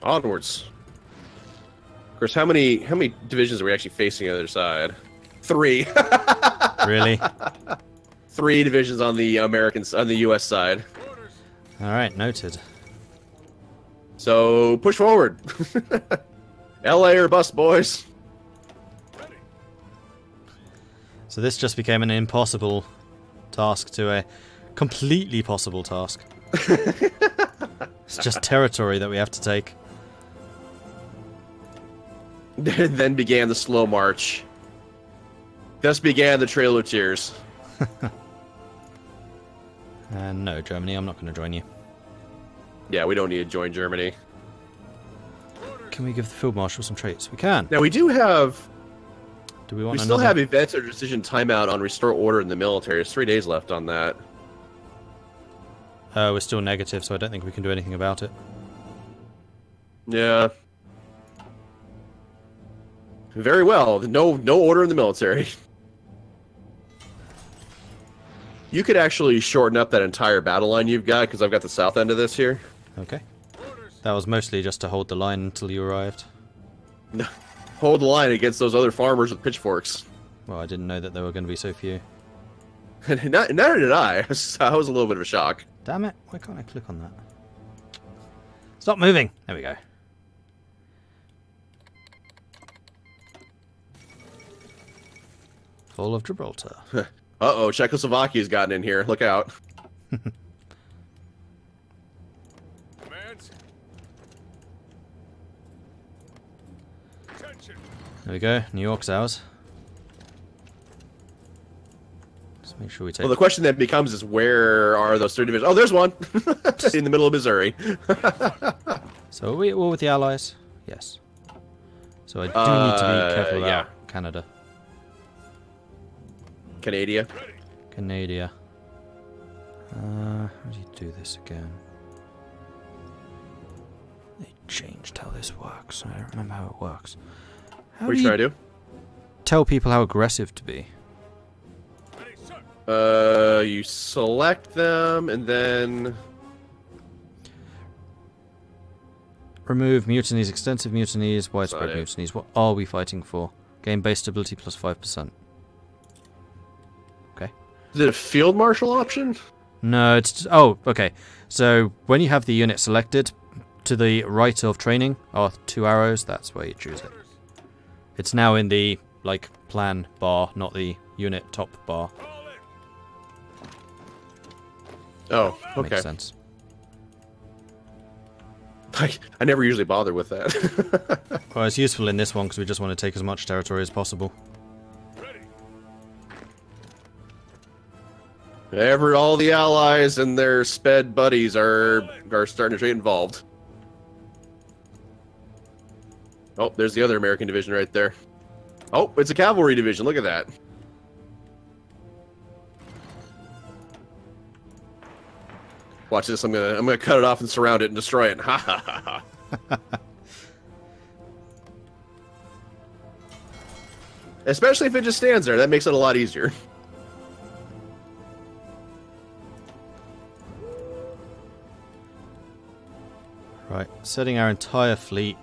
onwards. Of course, how many divisions are we actually facing on the other side? 3. Really? 3 divisions on the U.S. side. All right, noted. So push forward. L.A. or bust, boys. So this just became an impossible task to a completely possible task. It's just territory that we have to take. Then began the slow march. Thus began the Trail of Tears. No, Germany, I'm not going to join you. Yeah, we don't need to join Germany. Can we give the Field Marshal some traits? We can. Now, we do have... Do we want We still another? have events or decision timeout on restore order in the military. There's 3 days left on that. We're still negative, so I don't think we can do anything about it. Yeah. Very well. No order in the military. You could actually shorten up that entire battle line you've got, because I've got the south end of this here. Okay. That was mostly just to hold the line until you arrived. Hold the line against those other farmers with pitchforks. Well, I didn't know that there were going to be so few. Neither did I. I was a little bit of a shock. Damn it, why can't I click on that? Stop moving! There we go. Fall of Gibraltar. Uh-oh, Czechoslovakia's gotten in here. Look out. There we go, New York's ours. Let's make sure we take... Well, the question then becomes is where are those 3 divisions? Oh, there's one! In the middle of Missouri. So are we at war with the Allies? Yes. So I do need to be careful about yeah. Canada. Canada. Canada. How do you do this again? They changed how this works. I don't remember how it works. How What are you trying to do? tell people how aggressive to be? You select them, and then... Remove mutinies, extensive mutinies, widespread Got it. mutinies. What are we fighting for? Gain base stability plus 5%. Okay. Is it a field marshal option? No, it's... Oh, okay. So, when you have the unit selected, to the right of training are 2 arrows. That's where you choose it. It's now in the, like, plan bar, not the unit top bar. Oh, okay. Makes sense. I never usually bother with that. Well, it's useful in this one because we just want to take as much territory as possible. All the allies and their sped buddies are starting to get involved. Oh, there's the other American division right there. Oh, it's a cavalry division. Look at that. Watch this. I'm gonna cut it off and surround it and destroy it. Ha ha ha ha. Especially if it just stands there. That makes it a lot easier. Right, setting our entire fleet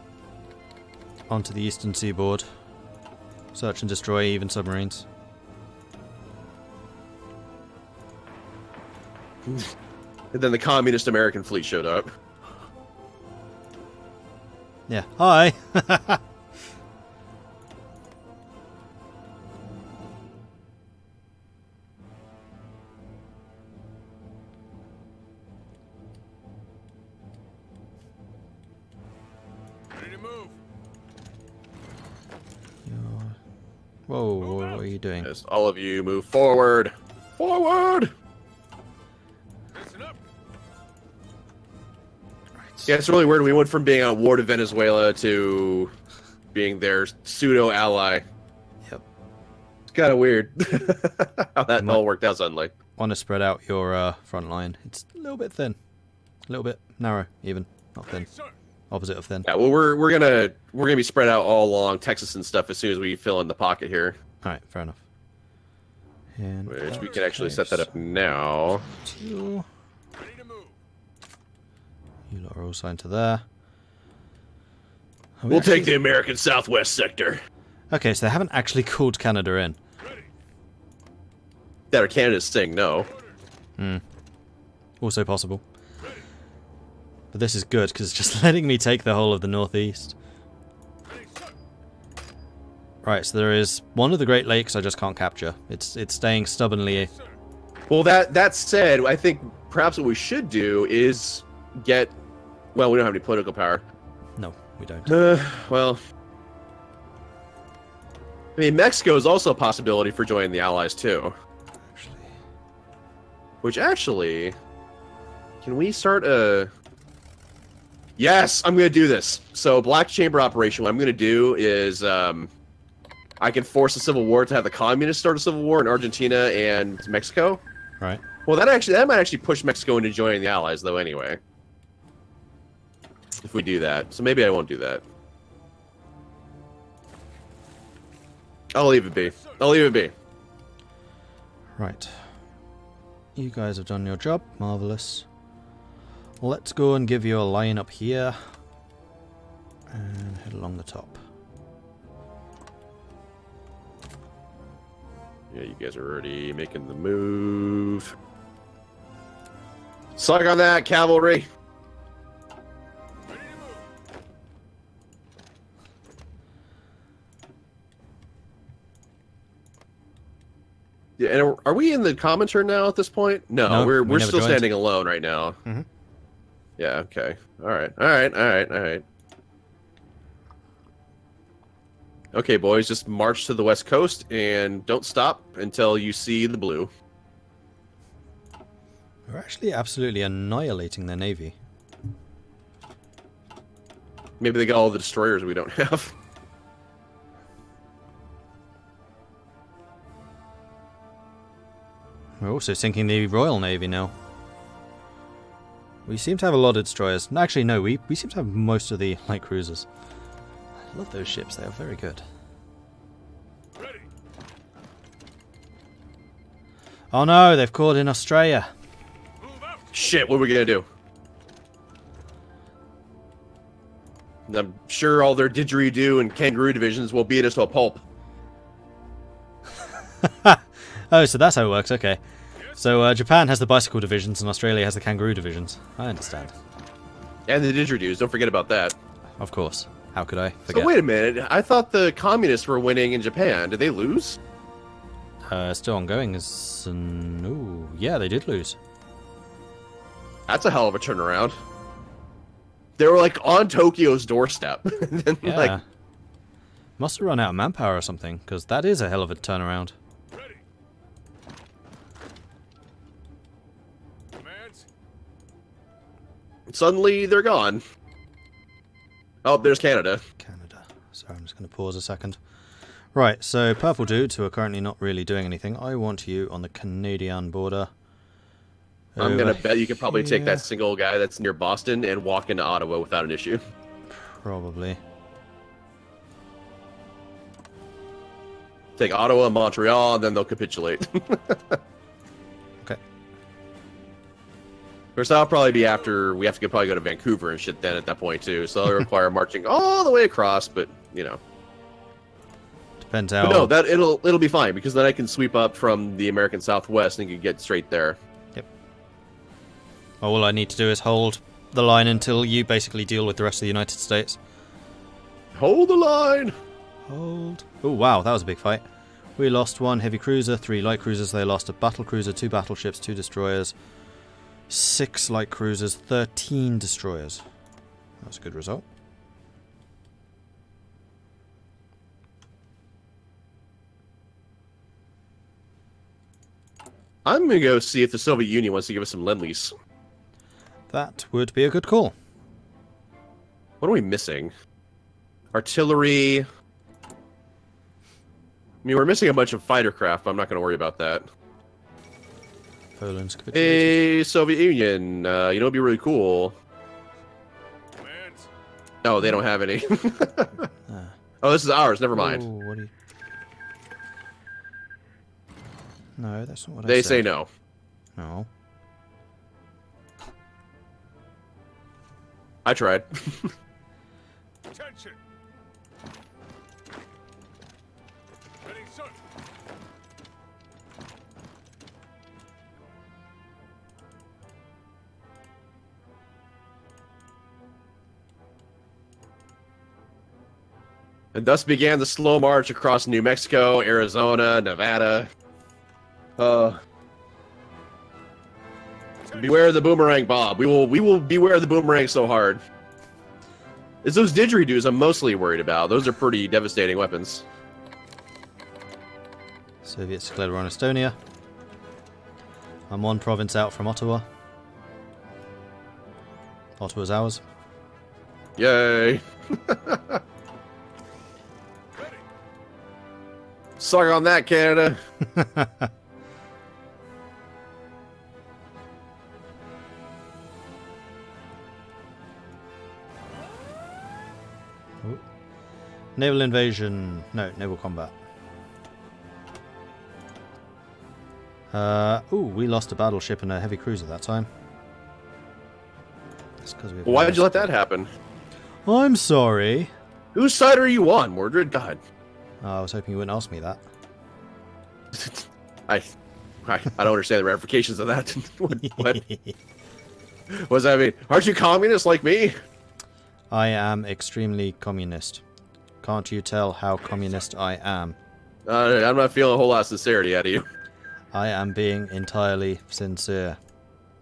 onto the eastern seaboard. Search and destroy even submarines. And then the communist American fleet showed up. Yeah. Hi! Whoa, what are you doing? Yes, all of you move forward. Forward! Yeah, it's really weird. We went from being at war to Venezuela to being their pseudo-ally. Yep. It's kind of weird how that all worked out suddenly. Want to spread out your front line. It's a little bit thin. A little bit narrow, even. Not thin. Opposite of thin. Yeah, well, we're gonna be spread out all along Texas and stuff as soon as we fill in the pocket here. Alright, fair enough. And Which we can actually set that up now. You lot are all signed to there. We'll take the American Southwest sector. Okay, so they haven't actually called Canada in. That or Canada's saying no. Also possible. But this is good, because it's just letting me take the whole of the northeast. Right, so there is one of the Great Lakes I just can't capture. It's staying stubbornly... Well, that said, I think perhaps what we should do is get... Well, we don't have any political power. No, we don't. Well... I mean, Mexico is also a possibility for joining the Allies, too. Which, actually... Can we start a... Yes! I'm going to do this! So, Black Chamber operation, what I'm going to do is... I can force a civil war to have the communists start a civil war in Argentina and Mexico. Right. Well, that might actually push Mexico into joining the Allies, though, anyway. If we do that. So maybe I won't do that. I'll leave it be. I'll leave it be. Right. You guys have done your job. Marvellous. Let's go and give you a line up here. And head along the top. Yeah, you guys are already making the move. Suck on that, cavalry! Yeah, and are we in the common turn now at this point? No, we're still standing alone right now. Mm-hmm. Yeah, okay. Alright. Okay, boys, just march to the west coast and don't stop until you see the blue. We're actually absolutely annihilating their navy. Maybe they got all the destroyers we don't have. We're also sinking the Royal Navy now. We seem to have a lot of destroyers. Actually, no, we seem to have most of the light cruisers. I love those ships, they are very good. Ready. Oh no, they've called in Australia. Shit, what are we gonna do? I'm sure all their didgeridoo and kangaroo divisions will beat us to a pulp. Oh, so that's how it works, okay. So Japan has the bicycle divisions and Australia has the kangaroo divisions. I understand. And the didgeridoos, don't forget about that. Of course. How could I forget? So wait a minute, I thought the communists were winning in Japan. Did they lose? Still ongoing is... no, yeah, they did lose. That's a hell of a turnaround. They were like on Tokyo's doorstep. Then, Yeah. like, must have run out of manpower or something, because that is a hell of a turnaround. Ready. Commands. suddenly they're gone. Oh, there's Canada. Canada. Sorry, I'm just going to pause a second. Right, so purple dudes who are currently not really doing anything. I want you on the Canadian border. I'm going to bet you could probably take that single guy that's near Boston and walk into Ottawa without an issue. Probably. Take Ottawa and Montreal, and then they'll capitulate. Okay. Of course, that'll probably be after we have to probably go to Vancouver and shit then at that point, too. So that'll require marching all the way across, but, you know. Depends how... But no, it'll be fine, because then I can sweep up from the American Southwest and can get straight there. Yep. All I need to do is hold the line until you basically deal with the rest of the United States. Hold the line! Hold. Oh, wow, that was a big fight. We lost 1 heavy cruiser, 3 light cruisers. They lost a battle cruiser, 2 battleships, 2 destroyers, 6 light cruisers, 13 destroyers. That's a good result. I'm going to go see if the Soviet Union wants to give us some Lend-Lease. That would be a good call. What are we missing? Artillery... I mean, we're missing a bunch of fighter craft, but I'm not going to worry about that. Poland's capitulated. Hey, Soviet Union, you know, it'd be really cool. Commands. No, they don't have any. Ah. Oh, this is ours. Never mind. Oh, what do you... No, that's not what I They said. say no. No. I tried. Attention. Attention. Ready, sir. And thus began the slow march across New Mexico, Arizona, Nevada. Beware the boomerang, Bob. We will beware the boomerang so hard. It's those didgeridoos I'm mostly worried about. Those are pretty devastating weapons. Soviets declared war on Estonia. I'm one province out from Ottawa. Ottawa's ours. Yay! Suck on that, Canada. Ooh. Naval invasion. No, naval combat. Ooh, we lost a battleship and a heavy cruiser that time. That's because we. Why did you let that happen? I'm sorry. Whose side are you on, Mordred? God. Oh, I was hoping you wouldn't ask me that. I don't understand the ramifications of that. what does that mean? Aren't you communist like me? I am extremely communist. Can't you tell how communist I am? I'm not feeling a whole lot of sincerity out of you. I am being entirely sincere.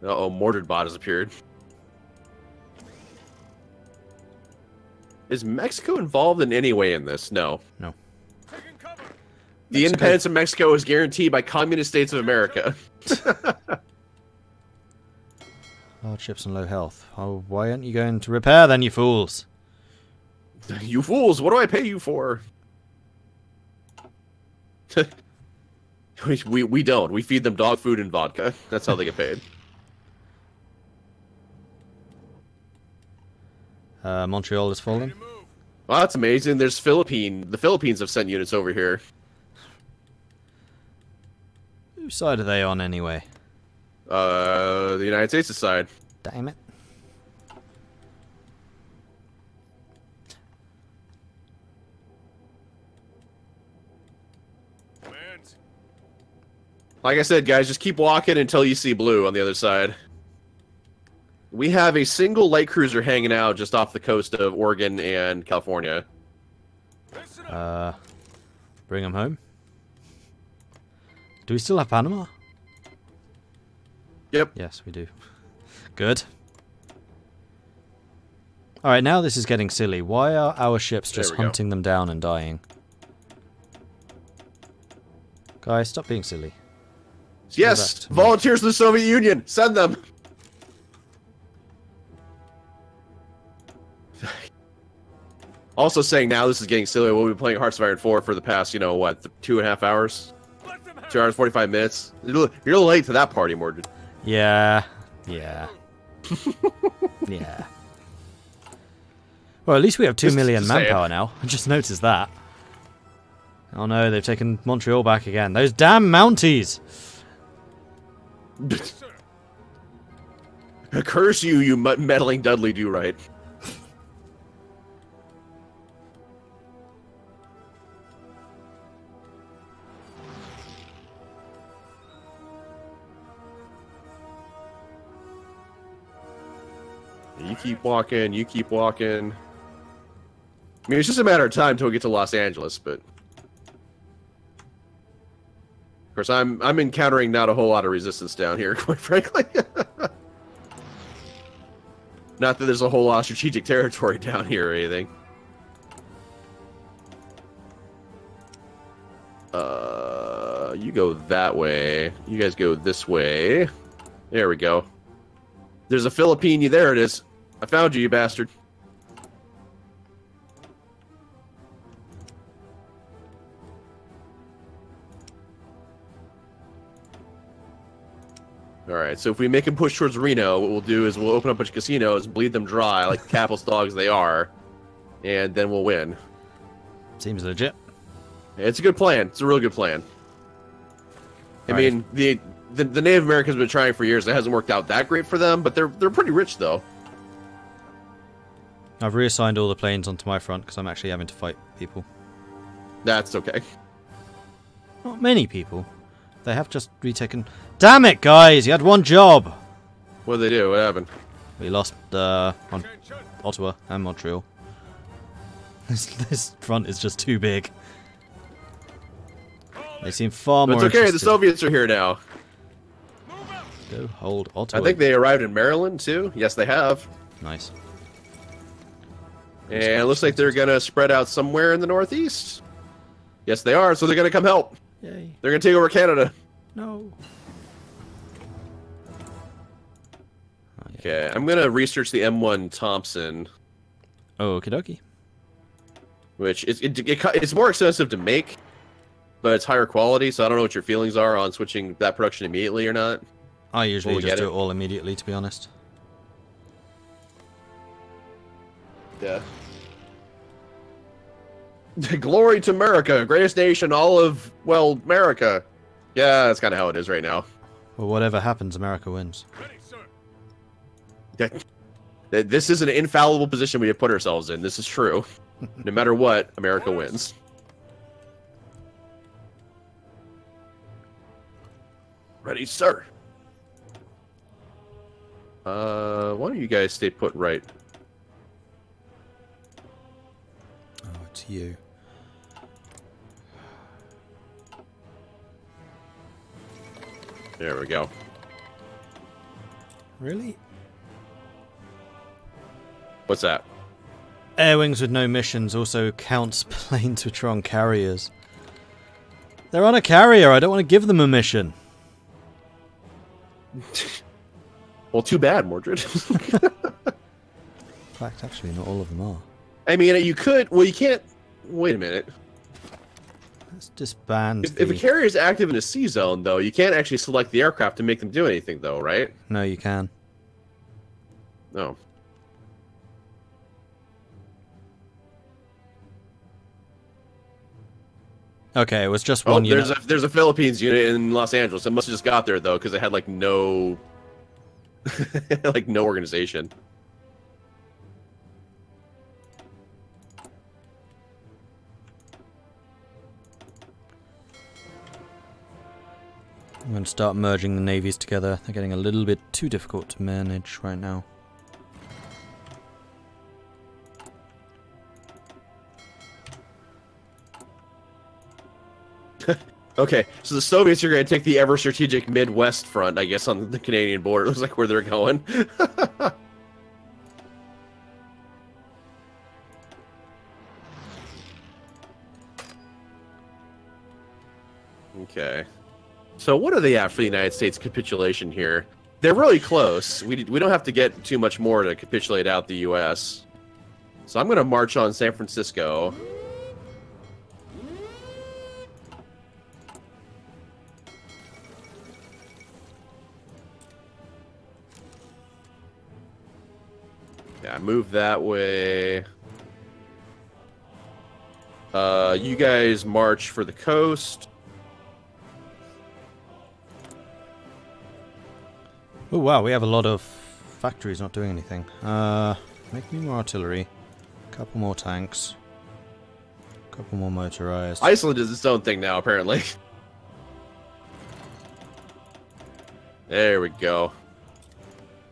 Uh-oh, Mordred bot has appeared. Is Mexico involved in any way in this? No. No. The independence of Mexico is guaranteed by communist states of America. Hardships and low health. Oh, why aren't you going to repair then, you fools? You fools, what do I pay you for? we don't. We feed them dog food and vodka. That's how they get paid. Montreal is falling. Well, that's amazing. The Philippines have sent units over here. Whose side are they on anyway? The United States' side. Damn it. Like I said, guys, just keep walking until you see blue on the other side. We have a single light cruiser hanging out just off the coast of Oregon and California. Bring them home. Do we still have Panama? Yep. Yes, we do. Good. Alright, now this is getting silly. Why are our ships just hunting them down and dying? Guys, stop being silly. Yes! Volunteers of the Soviet Union! Send them! Also saying now this is getting silly. We'll be playing Hearts of Iron 4 for the past, you know, what, 2.5 hours? 2 hours, 45 minutes. You're a little late to that party, Mordred. Yeah. Yeah. Yeah. Well, at least we have 2 million manpower now. I just noticed that. Oh no, they've taken Montreal back again. Those damn Mounties! Curse you, you meddling Dudley Do-Right. You keep walking, you keep walking. I mean, it's just a matter of time until we get to Los Angeles, but... Of course, I'm encountering not a whole lot of resistance down here, quite frankly. Not that there's a whole lot of strategic territory down here or anything. You go that way. You guys go this way. There we go. There's a Philippine. There it is. I found you, you bastard. Alright, so if we make him push towards Reno, what we'll do is we'll open up a bunch of casinos, bleed them dry, like the capitalist dogs they are, and then we'll win. Seems legit. It's a good plan. It's a real good plan. I mean, the Native Americans have been trying for years. It hasn't worked out that great for them, but they're pretty rich, though. I've reassigned all the planes onto my front because I'm actually having to fight people. That's okay. Not many people. They have just retaken... Damn it, guys! You had one job! What did they do? What happened? We lost Ottawa and Montreal. This front is just too big. They seem far more It's okay, interested. the Soviets are here now. Go hold Ottawa. I think they arrived in Maryland, too. Yes, they have. Nice. And it looks like they're going to spread out somewhere in the northeast. Yes, they are, so they're going to come help. Yay. They're going to take over Canada. No. Okay, I'm going to research the M1 Thompson. Okie dokie. Which it's more expensive to make, but it's higher quality, so I don't know what your feelings are on switching that production immediately or not. I usually we just get do it. it all immediately, to be honest. Yeah. Glory to America, greatest nation, all of, well, America. Yeah, that's kind of how it is right now. Well, whatever happens, America wins. Ready, sir. This is an infallible position we have put ourselves in. This is true. No matter what, America wins. Ready, sir. Why don't you guys stay put right? Oh, it's you. There we go. Really? What's that? Air wings with no missions also counts planes which are on carriers. They're on a carrier, I don't want to give them a mission. Well, too bad, Mordred. In fact, actually, not all of them are. I mean, you could... Well, you can't... Wait a minute. Let's disband If a carrier is active in a sea zone, though, you can't actually select the aircraft to make them do anything, though, right? No, you can. No. Okay, it was just Oh, one unit. there's a Philippines unit in Los Angeles. It must have just got there, though, because it had, like, no... like, no organization. I'm going to start merging the navies together. They're getting a little bit too difficult to manage right now. Okay, so the Soviets are going to take the ever-strategic Midwest front, I guess, on the Canadian border. It looks like where they're going. Okay. So what are they at for the United States capitulation here? They're really close. We don't have to get too much more to capitulate out the U.S. So I'm going to march on San Francisco. Yeah, move that way. You guys march for the coast. Oh wow, we have a lot of factories not doing anything. Make me more artillery. A couple more tanks. A couple more motorized. Iceland is its own thing now, apparently. There we go.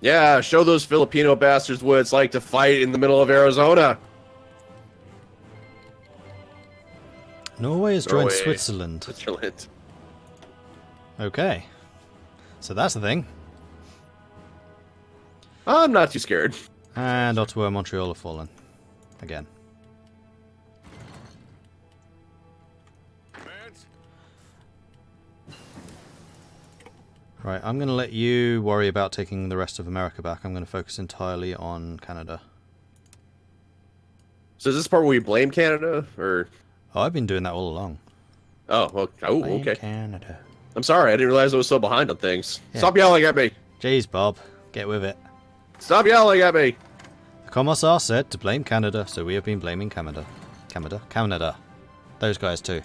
Yeah, show those Filipino bastards what it's like to fight in the middle of Arizona. Norway has joined Norway. Switzerland. Switzerland. Okay. So that's the thing. I'm not too scared. And Ottawa and Montreal have fallen. Again. Advance. Right, I'm going to let you worry about taking the rest of America back. I'm going to focus entirely on Canada. So is this part where we blame Canada, or? Oh, I've been doing that all along. Oh, well, oh, Blame okay. Canada. I'm sorry, I didn't realize I was so behind on things. Yeah. Stop yelling at me! Jeez, Bob. Get with it. Stop yelling at me! The Commissar said to blame Canada, so we have been blaming Canada. Canada. Those guys too.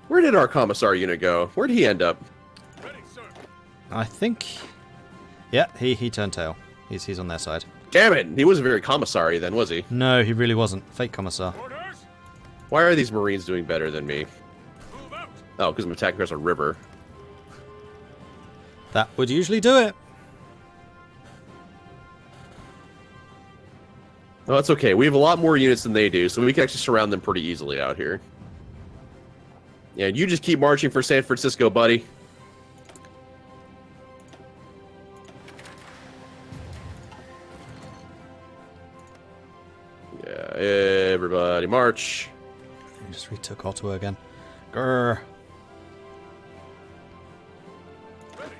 Where did our commissar unit go? Where'd he end up? Ready, sir. I think Yeah, he turned tail. He's on their side. Damn it! He wasn't very commissary then, was he? No, he really wasn't. Fake commissar. Orders. Why are these Marines doing better than me? Move out. Oh, because I'm attacking across a river. That would usually do it. No, that's okay. We have a lot more units than they do, so we can actually surround them pretty easily out here. Yeah, you just keep marching for San Francisco, buddy. Yeah, everybody march. He just retook Ottawa again. Grrr. Ready.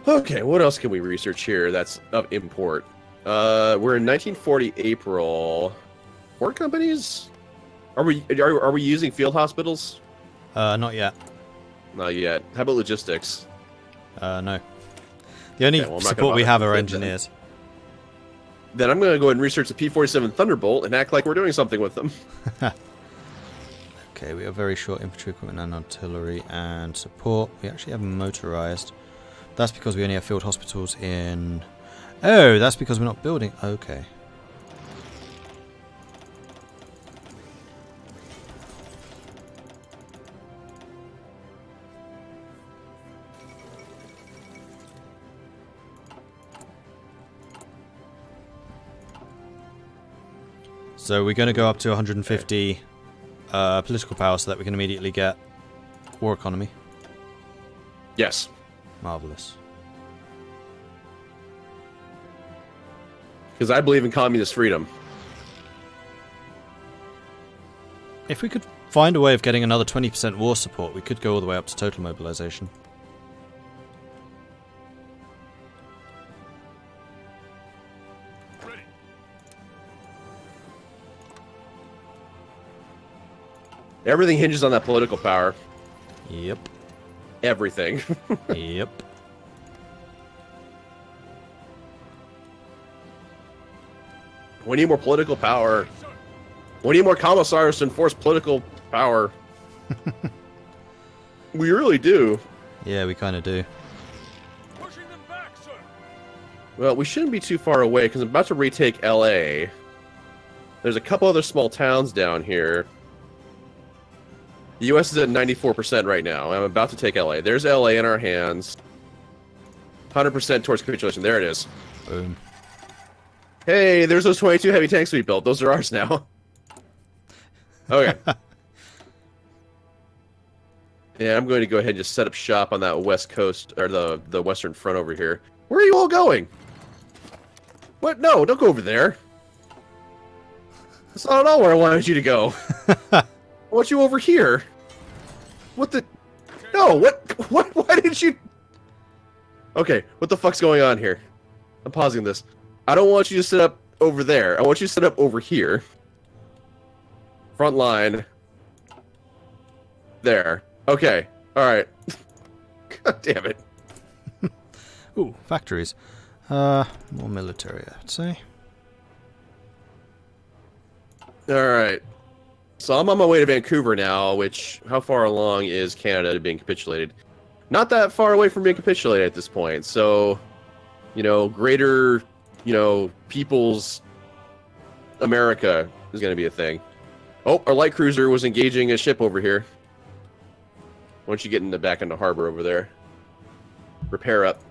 Okay, what else can we research here that's of import? We're in 1940 April. Port companies? Are we using field hospitals? Not yet. Not yet. How about logistics? No. The only Okay, well, I'm not support gonna we have bother are with it then. engineers. Then I'm going to go ahead and research the P-47 Thunderbolt and act like we're doing something with them. Okay, we have very short infantry equipment and artillery and support. We actually have motorized. That's because we only have field hospitals in... Oh, that's because we're not building... Okay. So we're going to go up to 150 political power so that we can immediately get war economy. Yes. Marvelous. Because I believe in communist freedom. If we could find a way of getting another 20% war support, we could go all the way up to total mobilization. Ready. Everything hinges on that political power. Yep. Everything. Yep. We need more political power. We need more commissars to enforce political power. We really do. Yeah, we kind of do. Pushing them back, sir. Well, we shouldn't be too far away because I'm about to retake LA. There's a couple other small towns down here. The US is at 94% right now. I'm about to take LA. There's LA in our hands. 100% towards capitulation. There it is. Boom. Hey, there's those 22 heavy tanks we built. Those are ours now. Okay. Yeah, I'm going to go ahead and just set up shop on that west coast, or the western front over here. Where are you all going? What? No, don't go over there. That's not at all where I wanted you to go. I want you over here. What the? No, what? Why did you? Okay, what the fuck's going on here? I'm pausing this. I don't want you to set up over there. I want you to set up over here. Front line. There. Okay. Alright. God damn it. Ooh, factories. More military, I'd say. Alright. So I'm on my way to Vancouver now, which, how far along is Canada to being capitulated? Not that far away from being capitulated at this point, so, you know, greater, you know, people's America is going to be a thing. Oh, our light cruiser was engaging a ship over here. Why don't you get back into harbor over there? Repair up.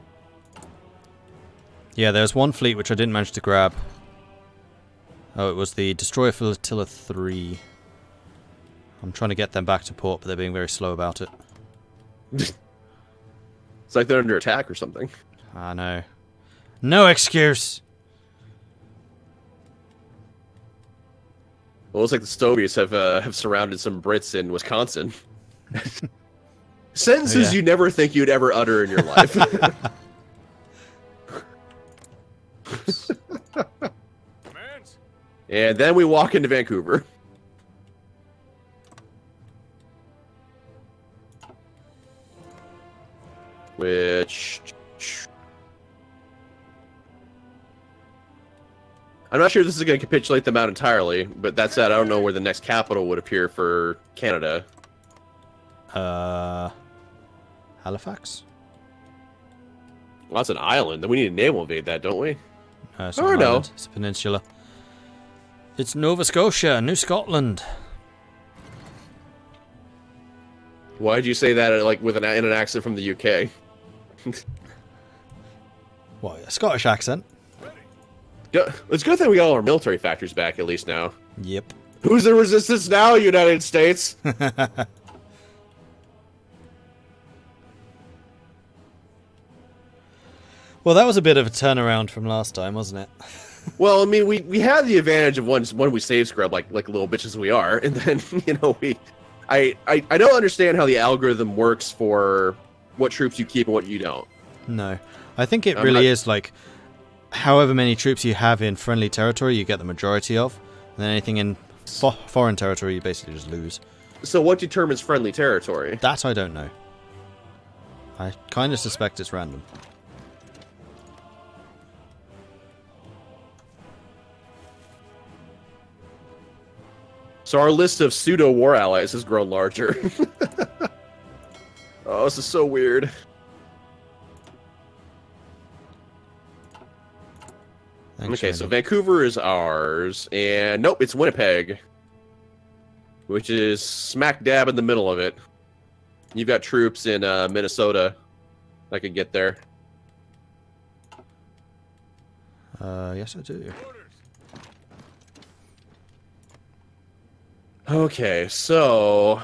Yeah, there's one fleet which I didn't manage to grab. Oh, it was the Destroyer Flotilla 3. I'm trying to get them back to port, but they're being very slow about it. It's like they're under attack or something. I know. No excuse! Well, it looks like the Soviets have surrounded some Brits in Wisconsin. Sentences you never think you'd ever utter in your life. Commands. And then we walk into Vancouver. Which... I'm not sure if this is going to capitulate them out entirely, but that said, I don't know where the next capital would appear for Canada. Halifax? Well, that's an island. Then we need to naval invade that, don't we? It's I not don't an know. island, it's a peninsula. It's Nova Scotia, New Scotland. Why'd you say that like in an accent from the UK? What, a Scottish accent? It's a good thing we got all our military factories back at least now. Yep. Who's the resistance now, United States? Well, that was a bit of a turnaround from last time, wasn't it? Well, I mean, we had the advantage of when we save scrub like little bitches we are, and then I don't understand how the algorithm works for what troops you keep and what you don't. No. I think it really is like however many troops you have in friendly territory, you get the majority of. And then anything in foreign territory, you basically just lose. So what determines friendly territory? That I don't know. I kind of suspect it's random. So our list of pseudo-war allies has grown larger. Oh, this is so weird. Thanks, Okay, so Vancouver is ours, and nope, it's Winnipeg, which is smack dab in the middle of it. You've got troops in Minnesota that could get there. Yes, I do. Okay, so...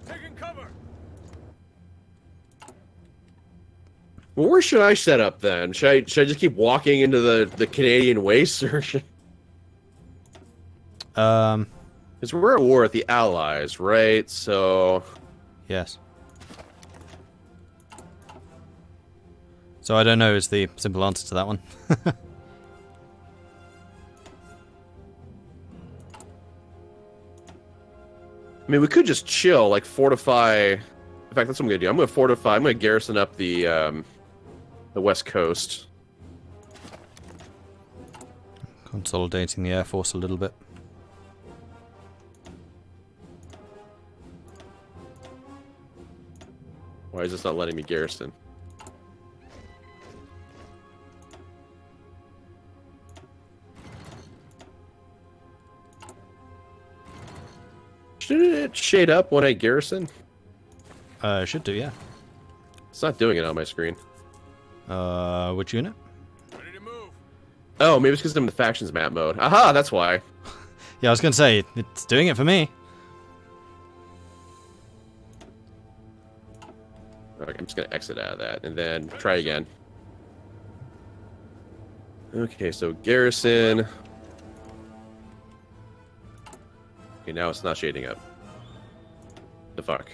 Taking cover. Well, where should I set up then? Should I just keep walking into the Canadian wastes, or should... Because we're at war with the Allies, right? So... Yes. So I don't know is the simple answer to that one. I mean, we could just chill, like fortify. In fact, that's what I'm gonna do. I'm gonna fortify. I'm gonna garrison up the West Coast. Consolidating the Air Force a little bit. Why is this not letting me garrison? Should it shade up when I garrison? Should do, yeah. It's not doing it on my screen. Which unit? Ready to move. Oh, maybe it's because I'm in the factions map mode. Aha, that's why. Yeah, I was going to say, it's doing it for me. Okay, I'm just going to exit out of that and then try again. Okay, so garrison. Okay, now it's not shading up. The fuck?